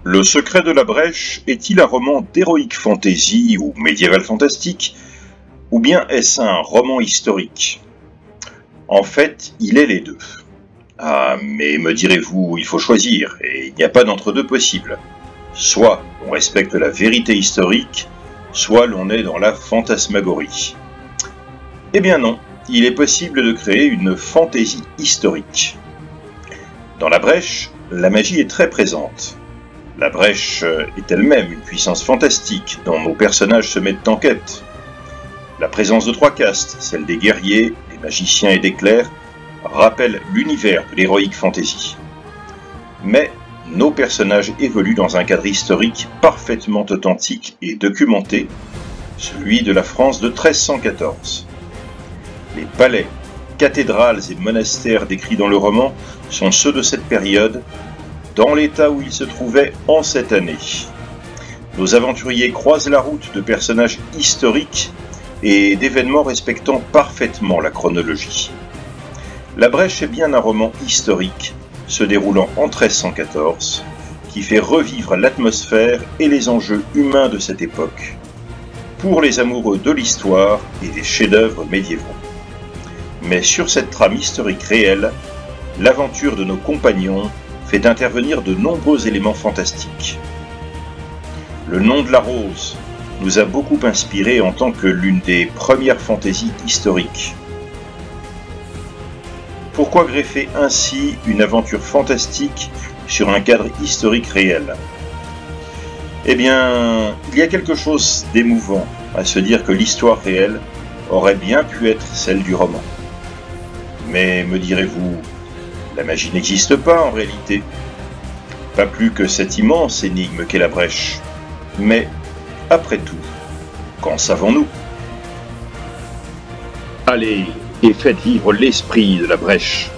Le secret de la brèche est-il un roman d'heroic fantasy ou médiéval fantastique, ou bien est-ce un roman historique? En fait, il est les deux. Ah, mais me direz-vous, il faut choisir, et il n'y a pas d'entre-deux possible. Soit on respecte la vérité historique, soit l'on est dans la fantasmagorie. Eh bien non, il est possible de créer une fantaisie historique. Dans la brèche, la magie est très présente. La brèche est elle-même une puissance fantastique dont nos personnages se mettent en quête. La présence de trois castes, celle des guerriers, des magiciens et des clercs, rappelle l'univers de l'heroic fantasy. Mais nos personnages évoluent dans un cadre historique parfaitement authentique et documenté, celui de la France de 1314. Les palais, cathédrales et monastères décrits dans le roman sont ceux de cette période, dans l'état où ils se trouvaient en cette année. Nos aventuriers croisent la route de personnages historiques et d'événements respectant parfaitement la chronologie. La Brèche est bien un roman historique, se déroulant en 1314, qui fait revivre l'atmosphère et les enjeux humains de cette époque, pour les amoureux de l'histoire et des chefs-d'œuvre médiévaux. Mais sur cette trame historique réelle, l'aventure de nos compagnons fait intervenir de nombreux éléments fantastiques. Le nom de la rose nous a beaucoup inspiré en tant que l'une des premières fantaisies historiques. Pourquoi greffer ainsi une aventure fantastique sur un cadre historique réel? Eh bien, il y a quelque chose d'émouvant à se dire que l'histoire réelle aurait bien pu être celle du roman. Mais me direz-vous, la magie n'existe pas en réalité. Pas plus que cette immense énigme qu'est la brèche. Mais, après tout, qu'en savons-nous? Allez, et faites vivre l'esprit de la brèche.